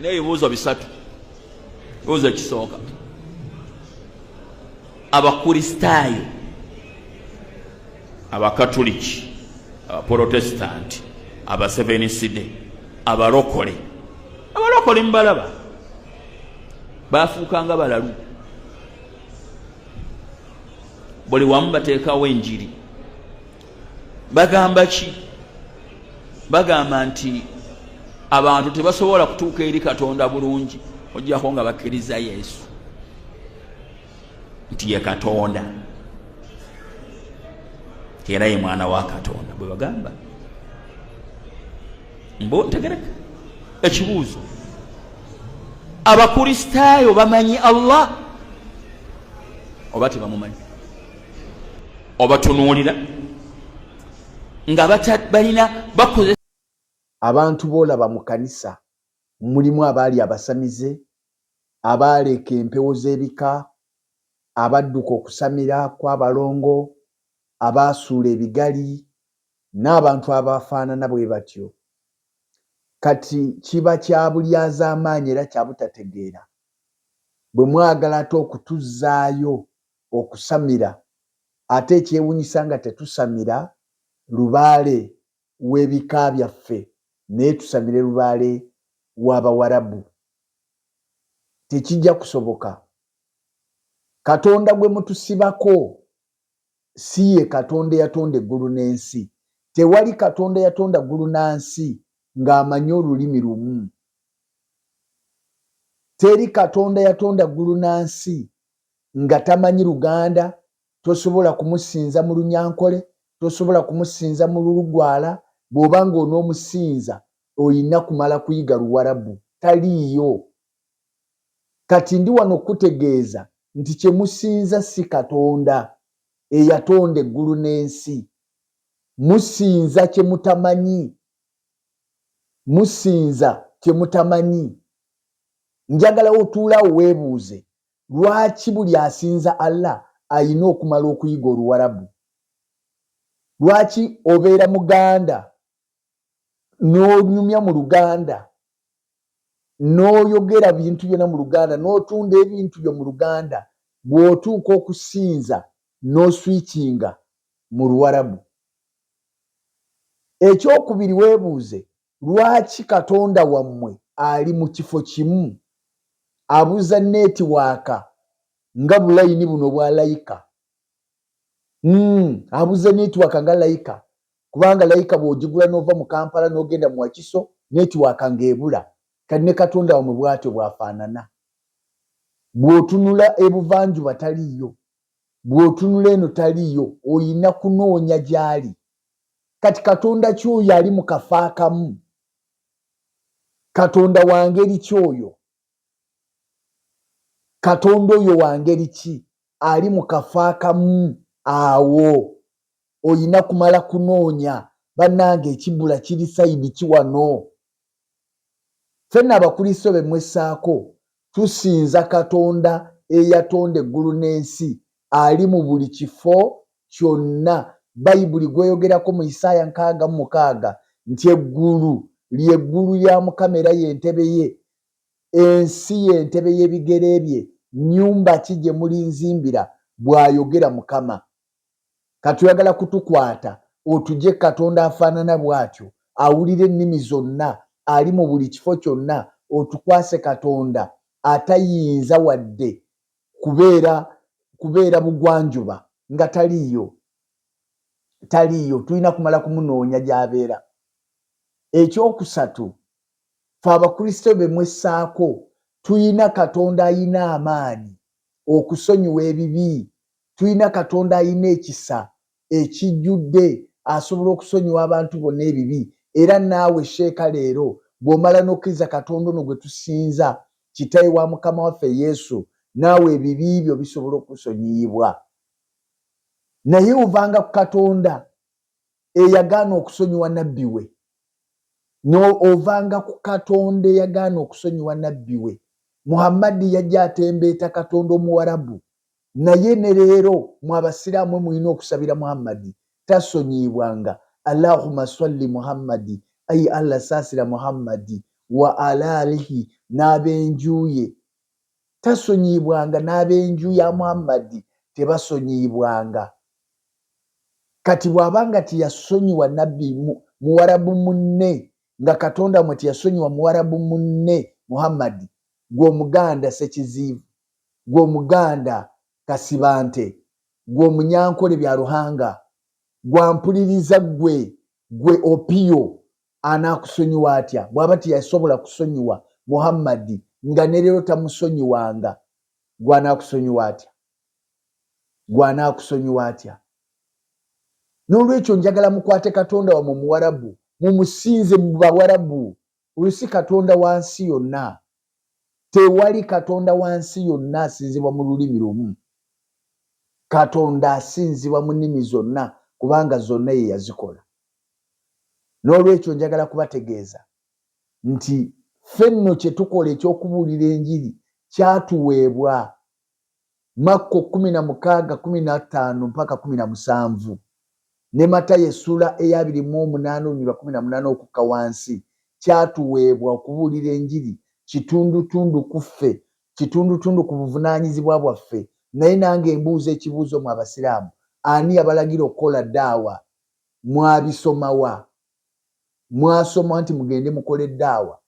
Nina ebibuuzo bisatu. Ekibuuzo ekisooka, abakristaayo, abakatuliki, abaprotestanti, abaseveniside, abalokole mbalaba bafuukanga balalu. Buli wamu bateekawo enjiri. Bagamba ki? Bagamba nti abantu tebasobola kutuuka eri Katonda bulungi ojjako nga bakkiriza Yesu nti ye Katonda, nti era ye mwana wa Katonda. Bwe bagamba mbo ntegereka. Ekibuuzo, abakristaayo bamanyi Allah oba tebamumanyi? Obatunuulira nga balina bakoze. Abantu boolaba mu kanisa mulimu abaali abasamize, abaaleka empewo z'ebika, abadduka okusamira kw'abalongo, abaasuula ebigali, n'abantu abafaanana bwe batyo. Kati kiba kya bulyazaamaanyi era kya butategeera bwe mwagala ate okutuzzaayo okusamira, ate ekyewuunyisa nga tetusamira lubaale w'ebika byaffe naye tusamire lubaale w'Abawarabu. Tekijja kusoboka. Katonda gwe mutusibako si ye Katonda yatonda eggulu n'ensi. Tewali Katonda yatonda ggulu na nsi ng'amanyi olulimi lumu. Teri Katonda yatonda ggulu na nsi nga tamanyi Luganda. Tosobola kumusinza mu Lunyankole, tosobola kumusinza mu Lulugwala. Bw'oba ng'onoomusinza oyina kumala kuyiga Luwarabu. Taliiyo. Kati ndi wano okutegeeza nti kye musinza si Katonda eyatonda eggulu n'ensi. Musinza kye mutamanyi. Musinza kye mutamanyi. Njagala otuulawo weebuuze lwaki buli asinza Allah ayina okumala okuyiga Oluwarabu? Lwaki obeera Muganda n'onyumya mu Luganda, n'oyogera bintu byonna mu Luganda, n'otunda ebintu byo mu Luganda, bw'otuuka okusinza n'oswikinga mu Luwarabu? Ekyokubiri weebuuze lwaki Katonda wammwe ali mu kifo kimu abuza netiwaaka nga bulayini buno bwa layika. Abuza netiwaaka nga layika, kubanga layika bw'ogigula n'ova mu Kampala n'ogenda mu Wakiso netiwaaka ng'ebula. Kati ne Katonda wammwe bw'atyo bw'afaanana. Bw'otunula ebuvanjuba taliiyo, bw'otunula eno taliiyo, oyina kunoonya gy'ali. Kati Katonda kyoyo ali mu kafo akamu? Katonda wa ngeri kyoyo? Katonda oyo wa ngeri ki ali mu kafo akamu? Awo oyina kumala kunoonya, bannange ekibbula kiri sayidi ki wano? Ffenna Abakristo be mwessaako tusinza Katonda eyatonda eggulu n'ensi, ali mu buli kifo kyonna. Bayibuli gweyogerako mu Isaaya 66 nti eggulu ly'eggulu lya Mukama era y'entebe ye, ensi y'entebe y'ebigere bye, nnyumba ki gye mulinzimbira, bw'ayogera Mukama. Katuyagala kutukwata otugye Katonda afaanana bw'atyo, awulira ennimi zonna, ali mu buli kifo kyonna. Otukwase Katonda atayinza wadde kubeera bugwanjuba nga taliiyo. Tulina kumala kumunoonya gy'abeera. Ekyokusatu, ffe Abakristo be mwessaako tulina Katonda ayina amaanyi okusonyiwa ebibi. Tulina Katonda ayina ekisa ekijjudde, asobola okusonyiwa abantu bonna ebibi. Era naawe sheeka leero bw'omala n'okkiriza Katonda ono gwe tusinza, Kitaawe wa Mukama waffe Yesu, naawe ebibi byo bisobola okusonyiyibwa. Naye ovanga ku Katonda eyagaana okusonyiwa nabbi we, ovanga ku Katonda eyagaana okusonyiwa nabbi we. Muhammadi yajja atembeeta Katonda Omuwarabu, naye ne leero mu Abasiraamu mulina okusabira Muhammadi tasonyiyibwanga. Allahumma salli Muhammadi, ayi Allah saasira Muhammadi wa alalihi n'ab'enjuye. Tasonyibwanga n'ab'enju ya Muhammadi tebasonyibwanga. Kati bw'abanga tiyasonyiwa nabbi muwarabu munne nga Katonda mwe tiyasonyiwa muwarabu munne Muhammadi, gw'omuganda Sekizibu, gw'omuganda Kasibante, gw'omunyankole bya Ruhanga, gwampuliriza gwe Opiyo, anaakusonyiwa atya bw'aba tiyasobola kusonyiwa Muhammadi nga ne leero tamusonyiwanga? Gwanaakusonyiwa atya? Gwanaakusonyiwa atya? N'olwekyo njagala mukwate Katonda wammwe muwarabu, mumusinze mu bawarabu. Oyo si Katonda wansi yonna. Tewali Katonda wansi yonna asinzibwa mu lulimi lumu. Katonda asinzibwa mu nnimi zonna kubanga zonna ye yazikola. N'olwekyo njagala kubategeeza nti ffenno kye tukola ekyokubuulira enjiri kyatuweebwa Makko 16:15 mpaka 17 ne Matayo essula eya 28:18 okukka wansi. Kyatuweebwa okubuulira enjiri kitundutundu ku ffe, kitundutundu ku buvunaanyizibwa bwaffe. Naye nange mbuuza ekibuuzo mu Abasiraamu, ani yabalagira okukola ddaawa? Mwabisoma wa? Mwasoma nti mugende mukole ddaawa?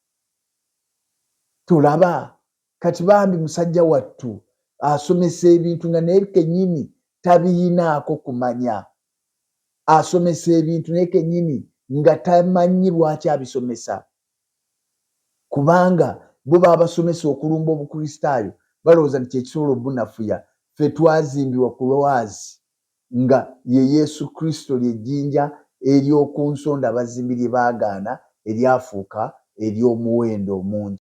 Tulaba kati bambi musajja wattu asomesa ebintu nga naye kennyini tabiyinaako kumanya. Asomesa ebintu naye kennyini nga tamanyi lwaki abisomesa. Kubanga bo baba basomesa okulumba Obukristaayo balowooza nti kyekisobola obunafuya. Ffe twazimbibwa ku lwazi nga ye Yesu Kristo ly'ejjinja ery'oku nsonda abazimbi lye baagaana eryafuuka ery'omuwendo omungi.